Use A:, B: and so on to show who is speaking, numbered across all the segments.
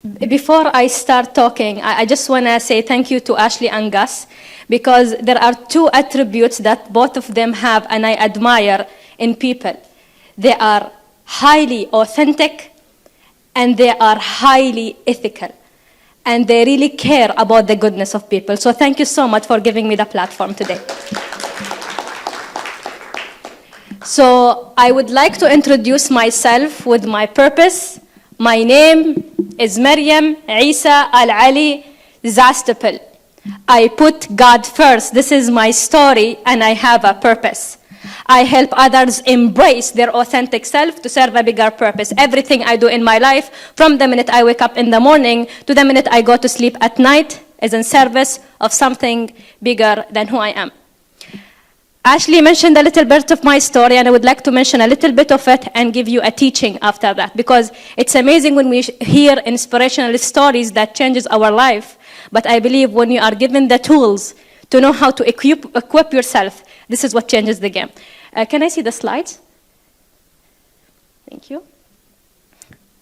A: Before I start talking, I just want to say thank you to Ashley and Gus, because there are two attributes that both of them have and I admire in people. They are highly authentic and they are highly ethical. And they really care about the goodness of people. So thank you so much for giving me the platform today. So I would like to introduce myself with my purpose. My name is Maryam Al Ali Zastoupil. I put God first. This is my story, and I have a purpose. I help others embrace their authentic self to serve a bigger purpose. Everything I do in my life, from the minute I wake up in the morning to the minute I go to sleep at night, is in service of something bigger than who I am. Ashley mentioned a little bit of my story, and I would like to mention a little bit of it and give you a teaching after that, because it's amazing when we hear inspirational stories that changes our life. But I believe when you are given the tools to know how to equip yourself, this is what changes the game. Can I see the slides? Thank you.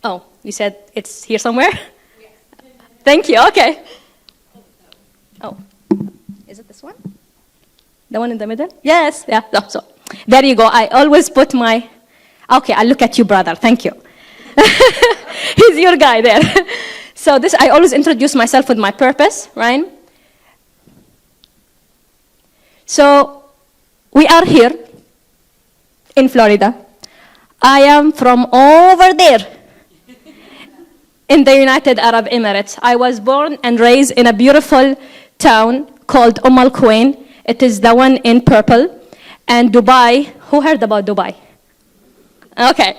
A: Oh, you said it's here somewhere? Yes. Thank you, okay. Oh, is it this one? The one in the middle? Yes, yeah, so there you go. I always put my, okay, I'll look at you, brother, thank you. He's your guy there. So this, I always introduce myself with my purpose, right? So we are here in Florida. I am from over there in the United Arab Emirates. I was born and raised in a beautiful town called Al Quwain. It is the one in purple. And Dubai, who heard about Dubai? Okay.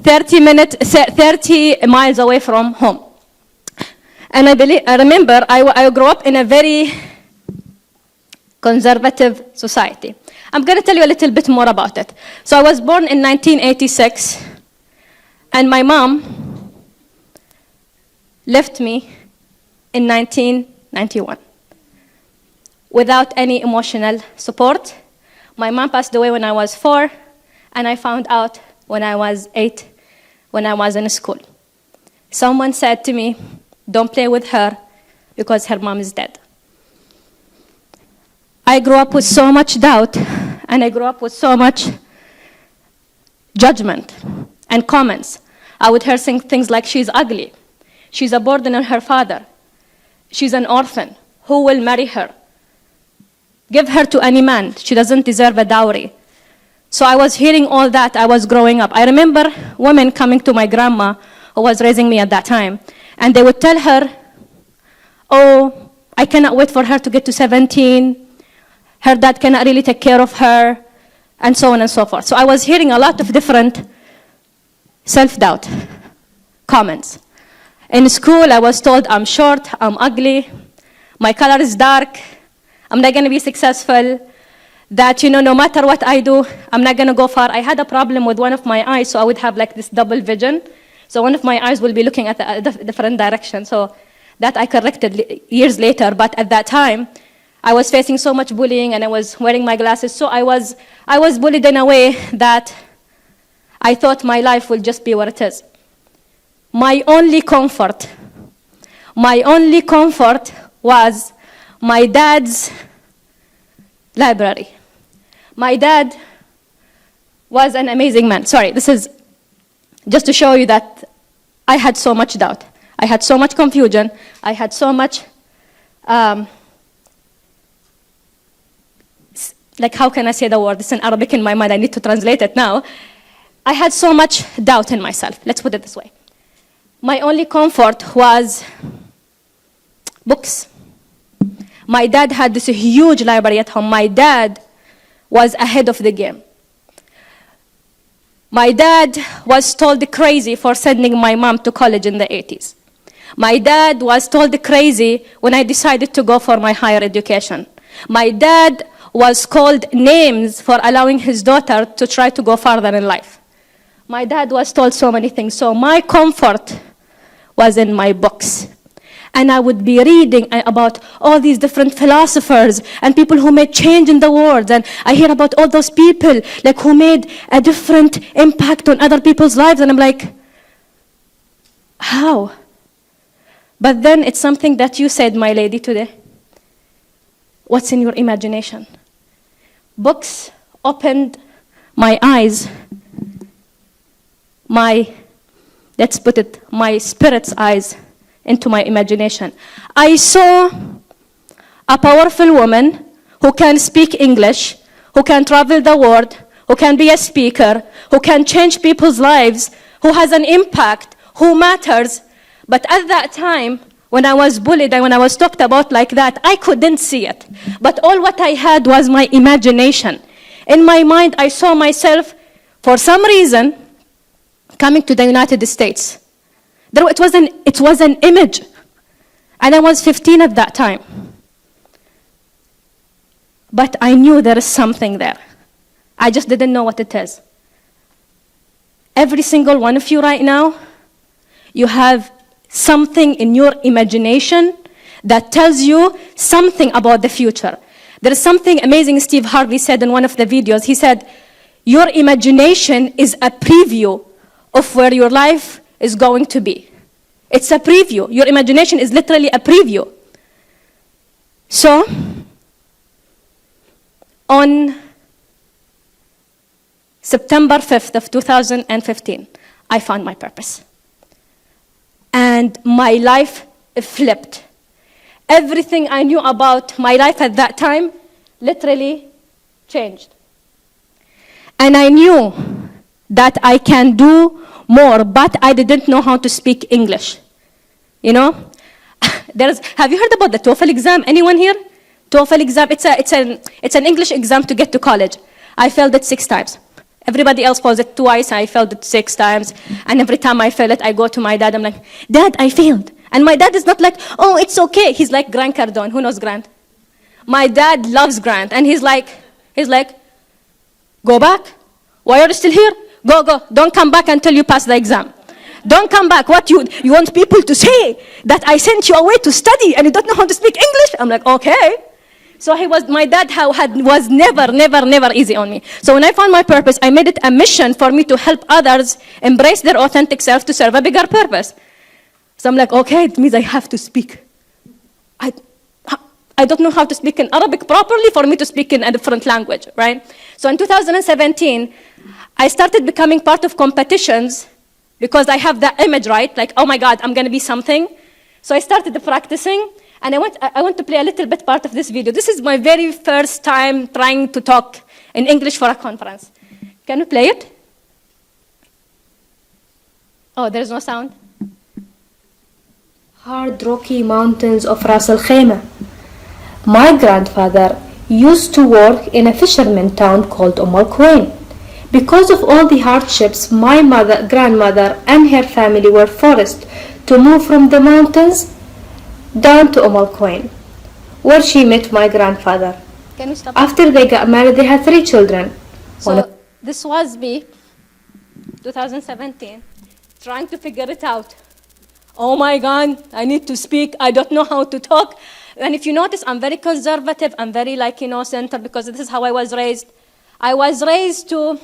A: 30 miles away from home. And I remember I grew up in a very conservative society. I'm going to tell you a little bit more about it. So I was born in 1986, and my mom left me in 1991 without any emotional support. My mom passed away when I was 4, and I found out when I was 8, when I was in school. Someone said to me, don't play with her because her mom is dead. I grew up with so much doubt, and I grew up with so much judgment and comments. I would hear things like, she's ugly, she's a burden on her father, she's an orphan, who will marry her? Give her to any man, she doesn't deserve a dowry. So I was hearing all that, I was growing up. I remember women coming to my grandma, who was raising me at that time, and they would tell her, oh, I cannot wait for her to get to 17, her dad cannot really take care of her, and so on and so forth. So I was hearing a lot of different self-doubt comments. In school, I was told I'm short, I'm ugly, my color is dark, I'm not going to be successful, that, no matter what I do, I'm not going to go far. I had a problem with one of my eyes, so I would have like this double vision. So one of my eyes will be looking at a different direction. So that I corrected years later, but at that time, I was facing so much bullying, and I was wearing my glasses. So I was bullied in a way that I thought my life will just be what it is. My only comfort was my dad's library. My dad was an amazing man. Sorry, this is just to show you that I had so much doubt. I had so much confusion. I had so much like, how can I say the word? It's in Arabic in my mind. I need to translate it now. I had so much doubt in myself. Let's put it this way. My only comfort was books. My dad had this huge library at home. My dad was ahead of the game. My dad was told crazy for sending my mom to college in the 80s. My dad was told crazy when I decided to go for my higher education. My dad was called names for allowing his daughter to try to go farther in life. My dad was told so many things. So my comfort was in my books. And I would be reading about all these different philosophers and people who made change in the world. And I hear about all those people like who made a different impact on other people's lives. And I'm like, how? But then it's something that you said, my lady, today. What's in your imagination? Books opened my eyes, let's put it, my spirit's eyes into my imagination. I saw a powerful woman who can speak English, who can travel the world, who can be a speaker, who can change people's lives, who has an impact, who matters. But at that time, when I was bullied and when I was talked about like that, I couldn't see it. But all what I had was my imagination. In my mind, I saw myself, for some reason, coming to the United States. It was an image. And I was 15 at that time. But I knew there is something there. I just didn't know what it is. Every single one of you right now, you have something in your imagination that tells you something about the future. There is something amazing Steve Harvey said in one of the videos. He said, your imagination is a preview of where your life is going to be. It's a preview. Your imagination is literally a preview. So, on September 5th of 2015, I found my purpose. And my life flipped. Everything I knew about my life at that time literally changed. And I knew that I can do more, but I didn't know how to speak English. You know? Have you heard about the TOEFL exam? Anyone here? TOEFL exam, it's an English exam to get to college. I failed it 6 times. Everybody else fails it twice, I failed it 6 times. And every time I fail it, I go to my dad, I'm like, Dad, I failed. And my dad is not like, oh, it's okay. He's like Grant Cardone. Who knows Grant? My dad loves Grant. And he's like, go back? Why are you still here? Go. Don't come back until you pass the exam. Don't come back. What, you want people to say that I sent you away to study and you don't know how to speak English? I'm like, okay. So my dad was never easy on me. So when I found my purpose, I made it a mission for me to help others embrace their authentic self to serve a bigger purpose. So I'm like, okay, it means I have to speak. I don't know how to speak in Arabic properly for me to speak in a different language, right? So in 2017, I started becoming part of competitions because I have that image, right? Like, oh my God, I'm going to be something. So I started practicing, and I want to play a little bit part of this video. This is my very first time trying to talk in English for a conference. Can we play it? Oh, there's no sound. Hard rocky mountains of Ras Al Khaimah. My grandfather used to work in a fisherman town called Al Quwain. Because of all the hardships, my grandmother and her family were forced to move from the mountains down to Al Quwain, where she met my grandfather. Can you stop? After they got married, they had 3 children. So this was me, 2017, trying to figure it out. Oh my God, I need to speak. I don't know how to talk. And if you notice, I'm very conservative. I'm very centered because this is how I was raised. I was raised to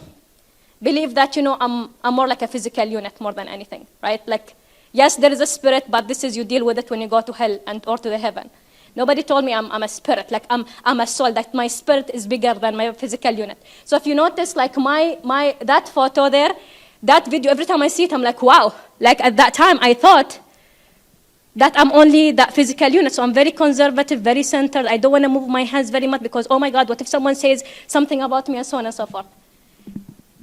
A: believe that, I'm more like a physical unit more than anything, right? Like, yes, there is a spirit, but this is, you deal with it when you go to hell or to the heaven. Nobody told me I'm a spirit, like I'm a soul, that my spirit is bigger than my physical unit. So if you notice, like that photo there, that video, every time I see it, I'm like, wow. Like at that time, I thought that I'm only that physical unit. So I'm very conservative, very centered. I don't want to move my hands very much because, oh my God, what if someone says something about me and so on and so forth.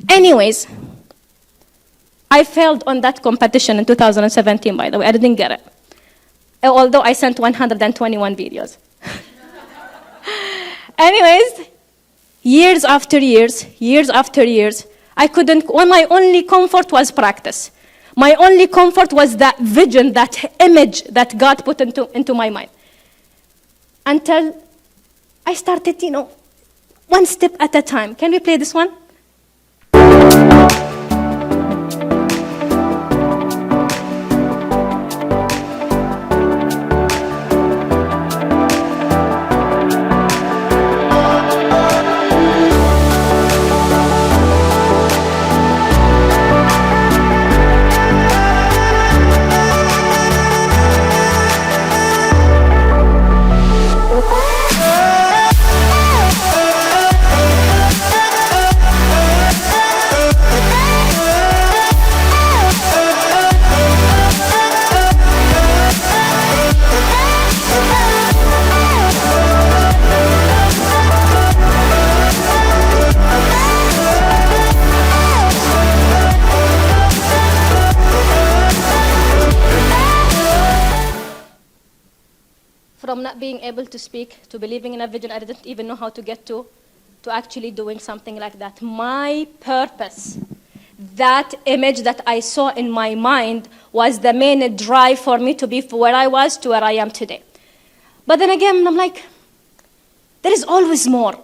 A: Anyways, I failed on that competition in 2017, by the way. I didn't get it. Although I sent 121 videos. Anyways, years after years, I couldn't, my only comfort was practice. My only comfort was that vision, that image that God put into my mind. Until I started, one step at a time. Can we play this one? not being able to speak, to believing in a vision I didn't even know how to get to actually doing something like that. My purpose, that image that I saw in my mind, was the main drive for me to be where I was to where I am today. But then again, I'm like, there is always more.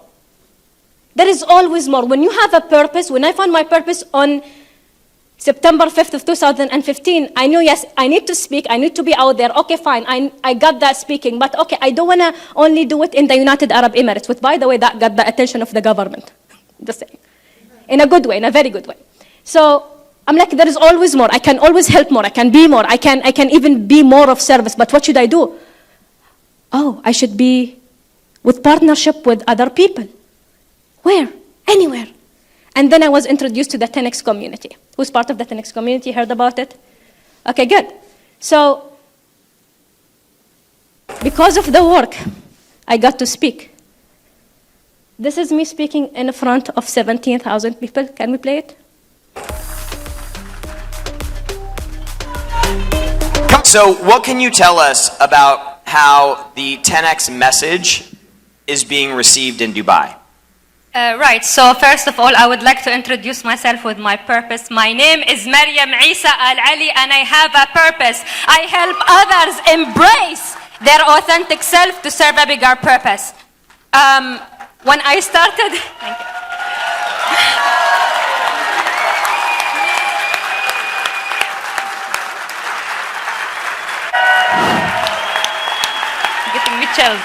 A: There is always more. When you have a purpose, when I found my purpose on September 5th of 2015, I knew, yes, I need to speak, I need to be out there. Okay, fine, I got that speaking, but okay, I don't want to only do it in the United Arab Emirates, which, by the way, that got the attention of the government. Just saying. In a good way, in a very good way. So I'm like, there is always more. I can always help more. I can be more. I can even be more of service. But what should I do? Oh, I should be with partnership with other people. Where? Anywhere. And then I was introduced to the 10X community. Who's part of the 10X community? Heard about it? Okay, good. So, because of the work, I got to speak. This is me speaking in front of 17,000 people. Can we play it?
B: So, what can you tell us about how the 10X message is being received in Dubai?
C: Right, so first of all, I would like to introduce myself with my purpose. My name is Maryam Al Ali, and I have a purpose. I help others embrace their authentic self to serve a bigger purpose. When I started, thank you. Getting me chilled.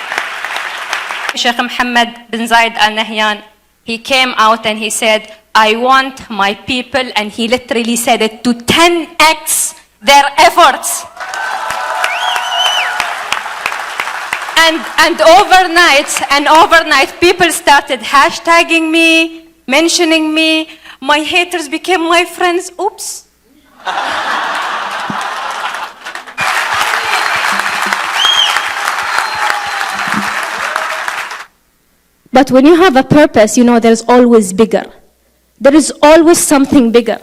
C: Sheikh Mohammed bin Zayed Al Nahyan, he came out and he said, I want my people, and he literally said it, to 10x their efforts. And overnight, people started hashtagging me, mentioning me. My haters became my friends. Oops.
A: But when you have a purpose, you know there's always bigger. There is always something bigger.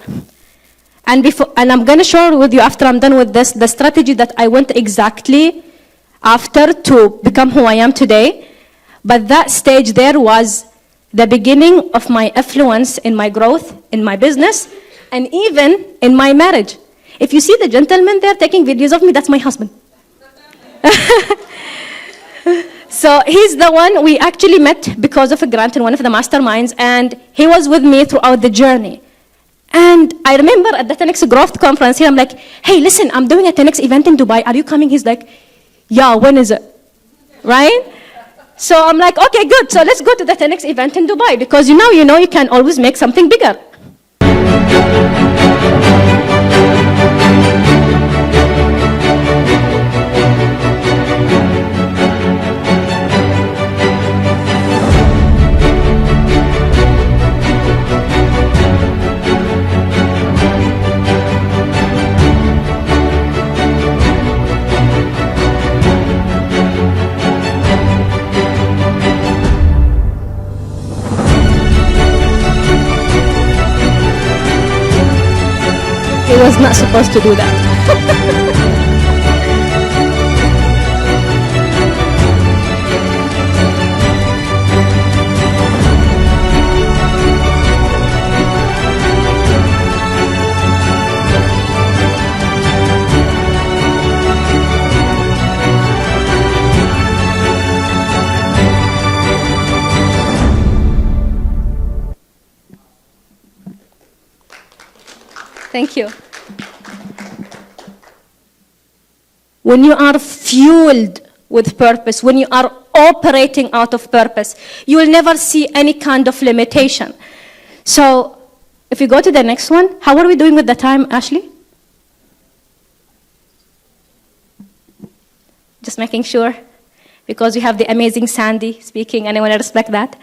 A: And I'm going to share with you after I'm done with this, the strategy that I went exactly after to become who I am today. But that stage there was the beginning of my affluence in my growth, in my business, and even in my marriage. If you see the gentleman there taking videos of me, that's my husband. So he's the one we actually met because of a grant in one of the masterminds, and he was with me throughout the journey. And I remember at the 10X Growth Conference here, I'm like, hey, listen, I'm doing a 10X event in Dubai. Are you coming? He's like, yeah, when is it? Right? So I'm like, okay, good. So let's go to the 10X event in Dubai, because you know you can always make something bigger. He was not supposed to do that. Thank you. When you are fueled with purpose, when you are operating out of purpose, you will never see any kind of limitation. So if we go to the next one, how are we doing with the time, Ashley? Just making sure, because we have the amazing Sandy speaking, and I want to respect that.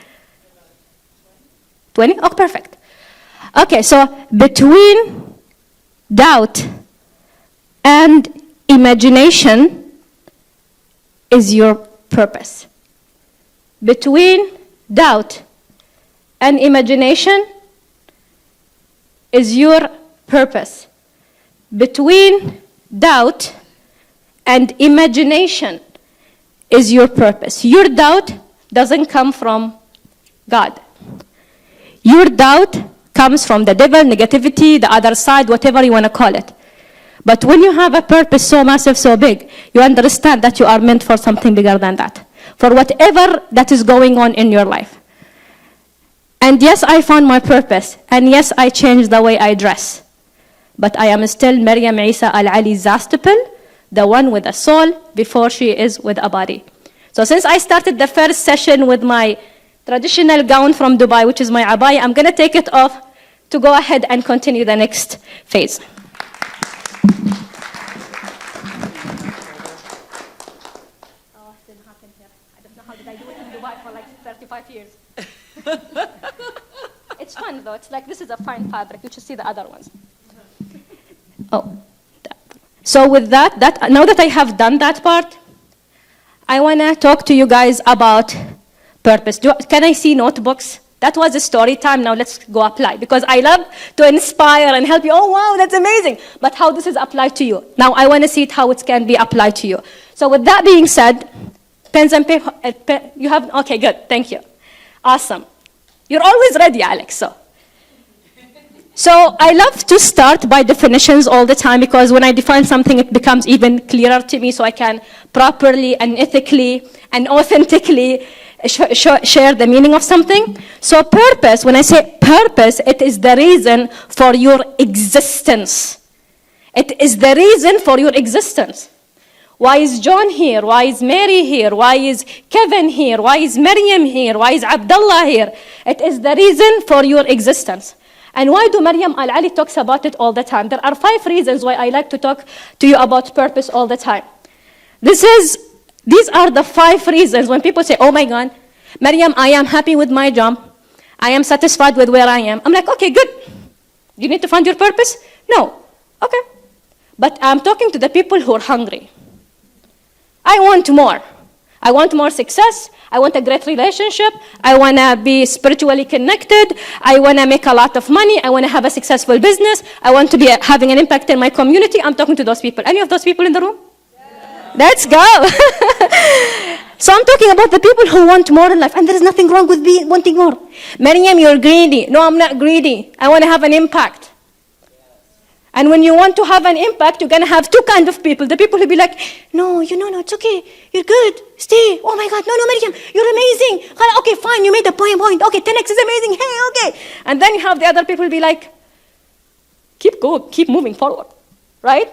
A: 20? Oh, perfect. Okay, so between doubt and imagination is your purpose. Between doubt and imagination is your purpose. Between doubt and imagination is your purpose. Your doubt doesn't come from God. Your doubt comes from the devil, negativity, the other side, whatever you want to call it. But when you have a purpose so massive, so big, you understand that you are meant for something bigger than that, for whatever that is going on in your life. And yes, I found my purpose. And yes, I changed the way I dress. But I am still Maryam Al Ali Zastoupil, the one with a soul before she is with a body. So since I started the first session with my traditional gown from Dubai, which is my abaya, I'm going to take it off to go ahead and continue the next phase. Oh, it didn't happen here. I don't know how did I do it in Dubai for like 35 years. It's fun though. It's like this is a fine fabric. You should see the other ones. Oh. So with that, now that I have done that part, I want to talk to you guys about purpose. Can I see notebooks? That was a story time. Now let's go apply. Because I love to inspire and help you. Oh, wow, that's amazing. But how this is applied to you. Now I want to see how it can be applied to you. So with that being said, pens and paper, you have, okay, good, thank you. Awesome. You're always ready, Alex. So I love to start by definitions all the time, because when I define something, it becomes even clearer to me, so I can properly and ethically and authentically share the meaning of something. So purpose, when I say purpose, it is the reason for your existence. It is the reason for your existence. Why is John here? Why is Mary here? Why is Kevin here? Why is Maryam here? Why is Abdullah here? It is the reason for your existence. And why do Maryam Al Ali talks about it all the time? There are 5 reasons why I like to talk to you about purpose all the time. These are the 5 reasons when people say, oh my God, Maryam, I am happy with my job. I am satisfied with where I am. I'm like, okay, good. You need to find your purpose? No. Okay. But I'm talking to the people who are hungry. I want more. I want more success. I want a great relationship. I want to be spiritually connected. I want to make a lot of money. I want to have a successful business. I want to be having an impact in my community. I'm talking to those people. Any of those people in the room? Yeah. Let's go. So I'm talking about the people who want more in life. And there is nothing wrong with wanting more. Maryam, you're greedy. No, I'm not greedy. I want to have an impact. And when you want to have an impact, you're going to have 2 kinds of people. The people who be like, no, it's okay. You're good. Stay. Oh my God, no, Maryam, you're amazing. Okay, fine, you made the point. Okay, 10x is amazing. Hey, okay. And then you have the other people be like, keep moving forward, right?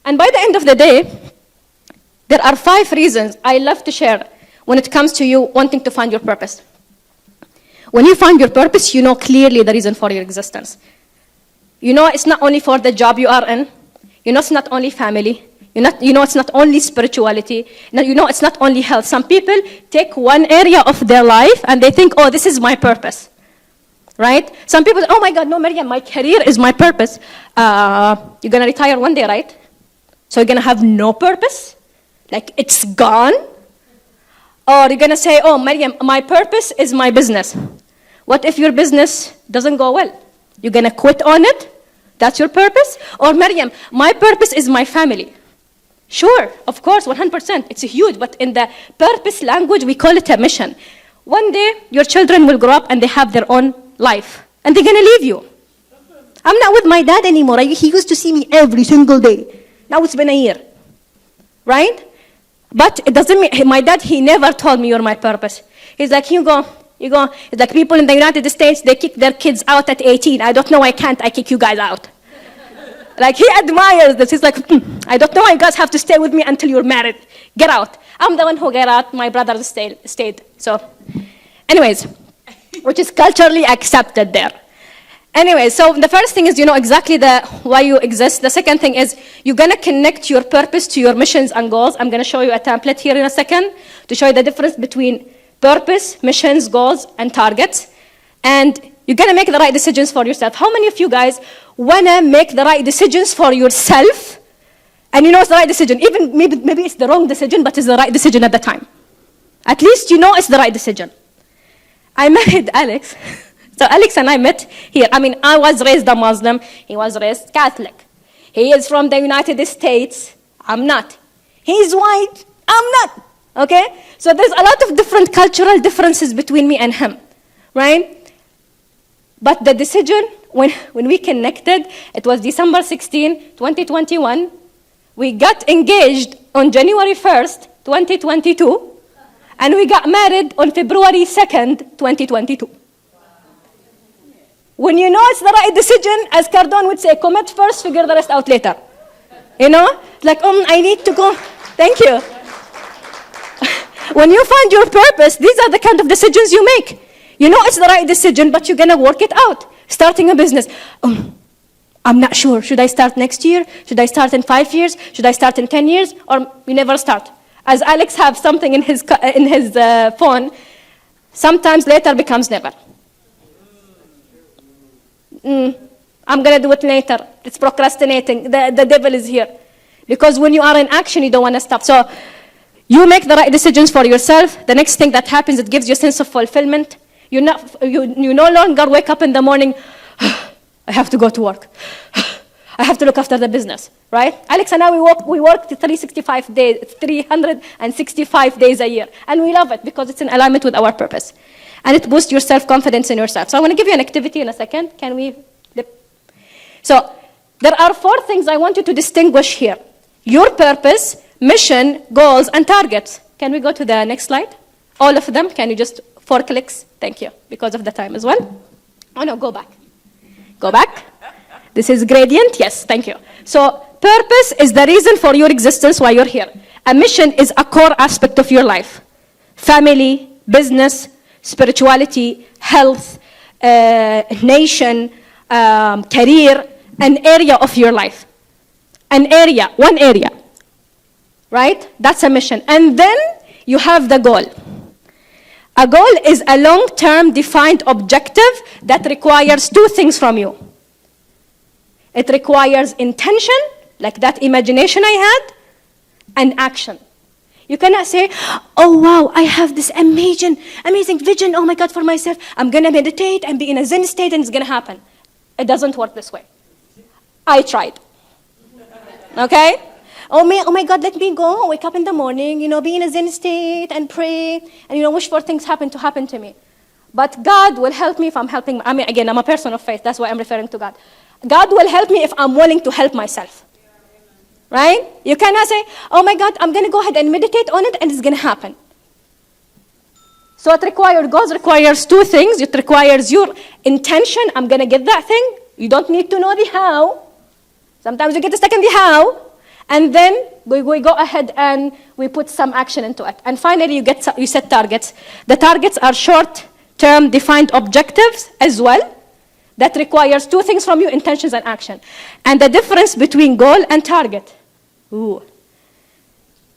A: And by the end of the day, there are 5 reasons I love to share when it comes to you wanting to find your purpose. When you find your purpose, you know clearly the reason for your existence. You know it's not only for the job you are in. You know it's not only family. You know it's not only spirituality. You know it's not only health. Some people take one area of their life and they think, oh, this is my purpose. Right? Some people, oh my God, no, Maryam, my career is my purpose. You're going to retire one day, right? So you're going to have no purpose? Like it's gone? Or you're going to say, oh, Maryam, my purpose is my business. What if your business doesn't go well? You're going to quit on it? That's your purpose? Or Maryam, my purpose is my family. Sure, of course, 100%. It's huge, but in the purpose language, we call it a mission. One day, your children will grow up and they have their own life. And they're going to leave you. I'm not with my dad anymore. He used to see me every single day. Now it's been a year. Right? But it doesn't mean, my dad, he never told me you're my purpose. He's like, you go. It's like people in the United States, they kick their kids out at 18. I don't know why can't I kick you guys out. Like he admires this. He's like, I don't know why you guys have to stay with me until you're married. Get out. I'm the one who got out. My brother stayed. So, anyways, which is culturally accepted there. Anyway, so the first thing is you know exactly why you exist. The second thing is you're going to connect your purpose to your missions and goals. I'm going to show you a template here in a second to show you the difference between purpose, missions, goals, and targets. And you're going to make the right decisions for yourself. How many of you guys want to make the right decisions for yourself? And you know it's the right decision. Even maybe it's the wrong decision, but it's the right decision at the time. At least you know it's the right decision. I married Alex. So Alex and I met here. I mean, I was raised a Muslim. He was raised Catholic. He is from the United States. I'm not. He's white. I'm not. Okay? So there's a lot of different cultural differences between me and him, right? But the decision, when we connected, it was December 16, 2021. We got engaged on January 1st, 2022, and we got married on February 2nd, 2022. When you know it's the right decision, as Cardone would say, commit first, figure the rest out later. You know? Like, I need to go. Thank you. When you find your purpose, these are the kind of decisions you make. You know it's the right decision, but you're going to work it out. Starting a business. I'm not sure. Should I start next year? Should I start in 5 years? Should I start in 10 years? Or you never start. As Alex has something in his phone, sometimes later becomes never. I'm going to do it later. It's procrastinating. The devil is here. Because when you are in action, you don't want to stop. So you make the right decisions for yourself. The next thing that happens, it gives you a sense of fulfillment. You no longer wake up in the morning, I have to go to work. I have to look after the business, right? Alex and I, we work 365 days a year. And we love it because it's in alignment with our purpose. And it boosts your self-confidence in yourself. So I'm going to give you an activity in a second. Can we flip? So there are 4 things I want you to distinguish here. Your purpose, mission, goals, and targets. Can we go to the next slide? All of them. Can you just 4 clicks? Thank you. Because of the time as well. Oh, no, go back. Go back. This is gradient. Yes, thank you. So purpose is the reason for your existence, why you're here. A mission is a core aspect of your life. Family, business, spirituality, health, nation, career, an area of your life. An area, one area, right? That's a mission. And then you have the goal. A goal is a long-term defined objective that requires 2 things from you. It requires intention, like that imagination I had, and action. You cannot say, oh wow, I have this amazing vision, oh my God, for myself. I'm going to meditate and be in a Zen state and it's going to happen. It doesn't work this way. I tried. Okay? Oh my God, let me go, wake up in the morning, be in a Zen state and pray, and wish for things happen to me. But God will help me if I'm helping. Again, I'm a person of faith. That's why I'm referring to God. God will help me if I'm willing to help myself. Right? You cannot say, oh my God, I'm going to go ahead and meditate on it and it's going to happen. So goals requires 2 things. It requires your intention. I'm going to get that thing. You don't need to know the how. Sometimes you get stuck in the how. And then we go ahead and we put some action into it. And finally, you set targets. The targets are short-term defined objectives as well. That requires 2 things from you, intentions and action. And the difference between goal and target.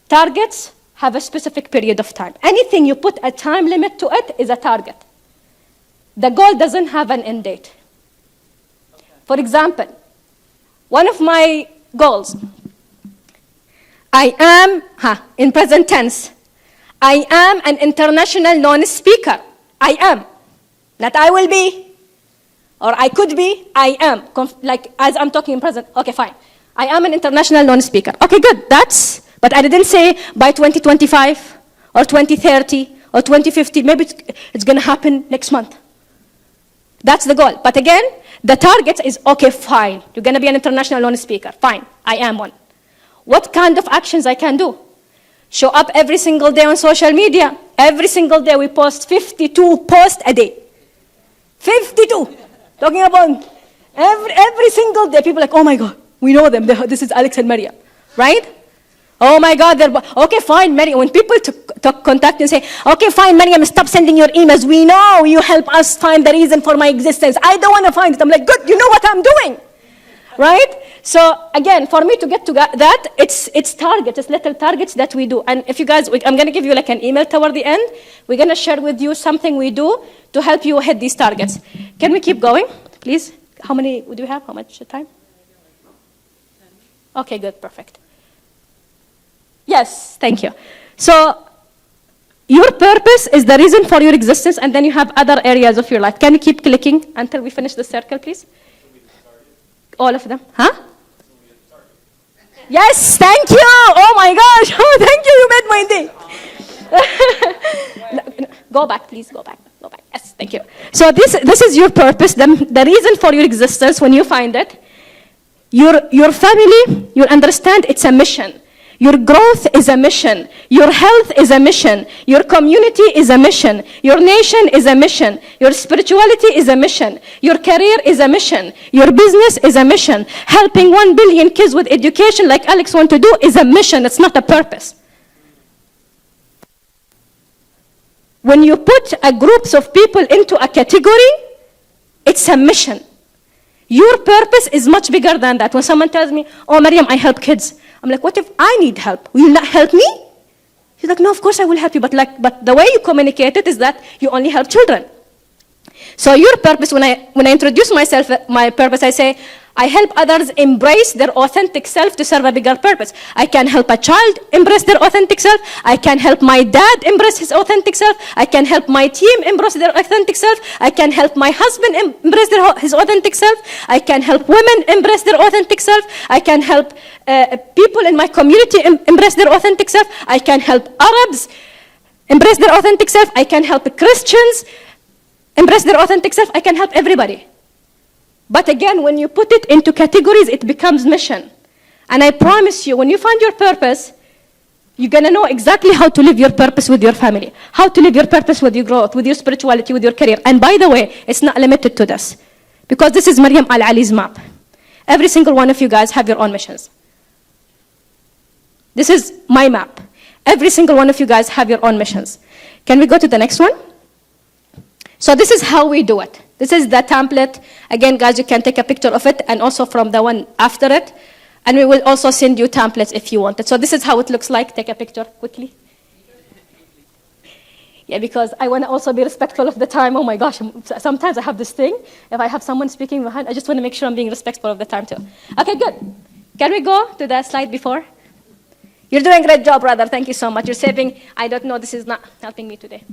A: Targets have a specific period of time. Anything you put a time limit to it is a target. The goal doesn't have an end date. For example, one of my goals, I am, in present tense, I am an international non-speaker. I am. Not I will be. Or I could be, I am. Like as I'm talking in present. Okay, fine. I am an international non-speaker. Okay, good. But I didn't say by 2025 or 2030 or 2050. Maybe it's going to happen next month. That's the goal. But again, the target is, okay, fine. You're going to be an international non-speaker. Fine. I am one. What kind of actions I can do? Show up every single day on social media. Every single day we post 52 posts a day. 52. Talking about every single day, people are like, oh my God, we know them. This is Alex and Maryam, right? Oh my God, okay, fine, Maryam. When people contact and say, okay, fine, Maryam, stop sending your emails. We know you help us find the reason for my existence. I don't want to find it. I'm like, good, you know what I'm doing, right? So again, for me to get to that, it's targets, it's little targets that we do. And if you guys, I'm going to give you like an email toward the end. We're going to share with you something we do to help you hit these targets. Can we keep going, please? How many do you have? How much time? Okay, good, perfect. Yes, thank you. So your purpose is the reason for your existence, and then you have other areas of your life. Can you keep clicking until we finish the circle, please? All of them, huh? Yes, thank you. Oh my gosh. Oh, thank you. You made my day. Go back, please, go back, go back. Yes, thank you. So this is your purpose, the reason for your existence when you find it. Your family, you understand it's a mission. Your growth is a mission. Your health is a mission. Your community is a mission. Your nation is a mission. Your spirituality is a mission. Your career is a mission. Your business is a mission. Helping 1 billion kids with education like Alex wants to do is a mission. It's not a purpose. When you put a groups of people into a category, it's a mission. Your purpose is much bigger than that. When someone tells me, oh, Maryam, I help kids. I'm like, what if I need help? Will you not help me? She's like, no, of course I will help you. But the way you communicate it is that you only help children. So your purpose, when I introduce myself, my purpose, I say, I help others embrace their authentic self to serve a bigger purpose. I can help a child embrace their authentic self. I can help my dad embrace his authentic self. I can help my team embrace their authentic self. I can help my husband embrace his authentic self. I can help women embrace their authentic self. I can help people in my community embrace their authentic self. I can help Arabs embrace their authentic self. I can help Christians embrace their authentic self. I can help everybody. But again, when you put it into categories, it becomes mission. And I promise you, when you find your purpose, you're going to know exactly how to live your purpose with your family, how to live your purpose with your growth, with your spirituality, with your career. And by the way, it's not limited to this. Because this is Maryam Al Ali's map. Every single one of you guys have your own missions. This is my map. Every single one of you guys have your own missions. Can we go to the next one? So this is how we do it. This is the template. Again, guys, you can take a picture of it and also from the one after it. And we will also send you templates if you want it. So this is how it looks like. Take a picture quickly. Yeah, because I want to also be respectful of the time. Oh my gosh, sometimes I have this thing. If I have someone speaking behind, I just want to make sure I'm being respectful of the time too. Okay, good. Can we go to the slide before? You're doing a great job, brother. Thank you so much. You're saving. I don't know, this is not helping me today.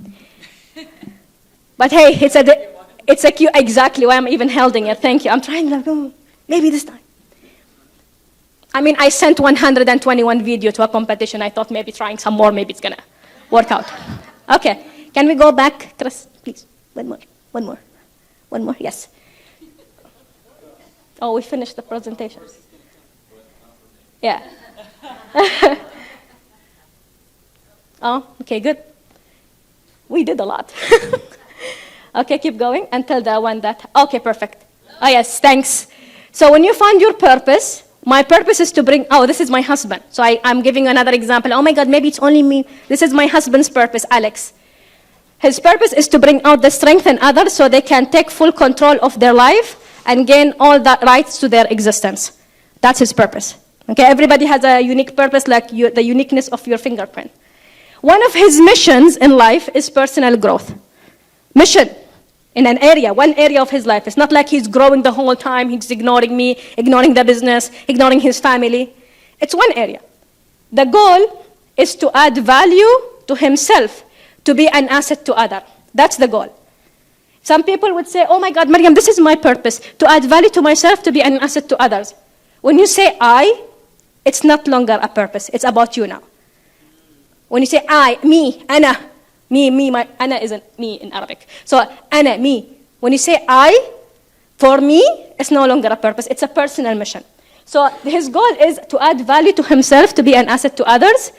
A: But hey, it's a cue, exactly why I'm even holding it. Thank you. I'm trying to, maybe this time. I mean, I sent 121 video to a competition. I thought maybe trying some more, maybe it's going to work out. Okay. Can we go back, Chris, please? One more, yes. Oh, we finished the presentation. Yeah. Oh, okay, good. We did a lot. Okay, keep going until the one that, okay, perfect. Oh yes, thanks. So when you find your purpose, my purpose is to bring, oh, this is my husband. So I'm giving you another example. Oh my God, maybe it's only me. This is my husband's purpose, Alex. His purpose is to bring out the strength in others so they can take full control of their life and gain all the rights to their existence. That's his purpose. Okay, everybody has a unique purpose, like the uniqueness of your fingerprint. One of his missions in life is personal growth. Mission in an area, one area of his life. It's not like he's growing the whole time, he's ignoring me, ignoring the business, ignoring his family. It's one area. The goal is to add value to himself, to be an asset to others. That's the goal. Some people would say, oh my God, Maryam, this is my purpose, to add value to myself, to be an asset to others. When you say I, it's not longer a purpose, it's about you now. When you say I, me, ana, my ana isn't me in Arabic. So ana, me. When you say I, for me, it's no longer a purpose, it's a personal mission. So his goal is to add value to himself, to be an asset to others.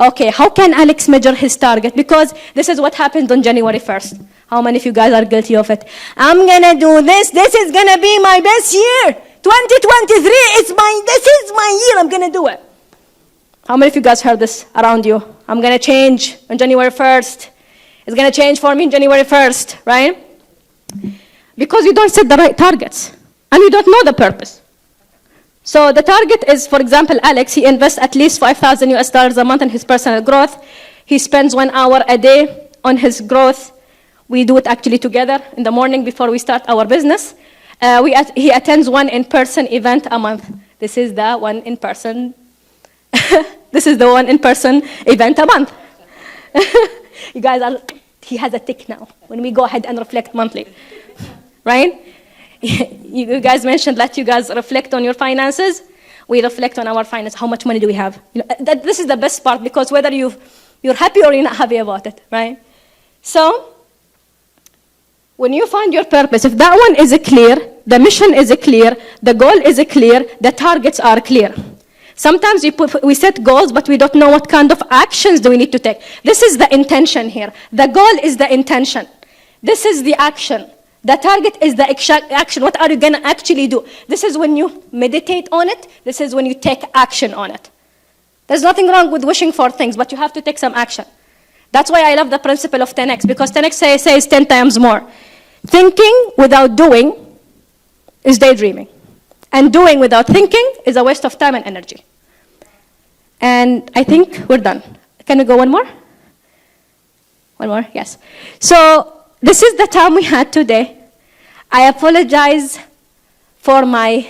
A: Okay, how can Alex measure his target? Because this is what happened on January 1st. How many of you guys are guilty of it? I'm gonna do this is gonna be my best year. 2023, this is my year, I'm gonna do it. How many of you guys heard this around you? I'm gonna change on January 1st. It's gonna change for me on January 1st, right? Because you don't set the right targets and you don't know the purpose. So the target is, for example, Alex, he invests at least $5,000 a month in his personal growth. He spends 1 hour a day on his growth. We do it actually together in the morning before we start our business. He attends one in-person event a month. This is the one in-person. This is the one in-person event a month. You guys he has a tick now when we go ahead and reflect monthly, right? You guys mentioned that you guys reflect on your finances. We reflect on our finances. How much money do we have? This is the best part, because whether you You're happy or you're not happy about it, right? So, when you find your purpose, if that one is clear, the mission is clear, the goal is clear, the targets are clear. Sometimes we set goals, but we don't know what kind of actions do we need to take. This is the intention here. The goal is the intention. This is the action. The target is the action. What are you going to actually do? This is when you meditate on it. This is when you take action on it. There's nothing wrong with wishing for things, but you have to take some action. That's why I love the principle of 10x, because 10x says 10 times more. Thinking without doing is daydreaming. And doing without thinking is a waste of time and energy. And I think we're done. Can we go one more? One more? Yes. So this is the time we had today. I apologize for my,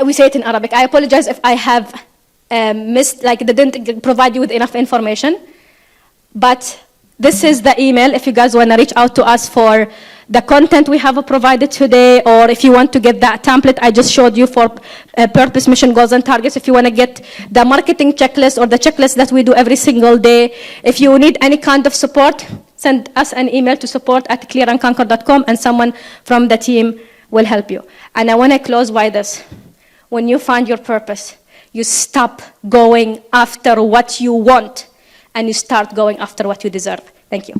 A: we say it in Arabic, I apologize if I have missed, didn't provide you with enough information. But this is the email if you guys want to reach out to us for the content we have provided today, or if you want to get that template I just showed you for purpose, mission, goals, and targets. If you want to get the marketing checklist or the checklist that we do every single day. If you need any kind of support, send us an email to support@clearandconquer.com, and someone from the team will help you. And I want to close by this. When you find your purpose, you stop going after what you want, and you start going after what you deserve. Thank you.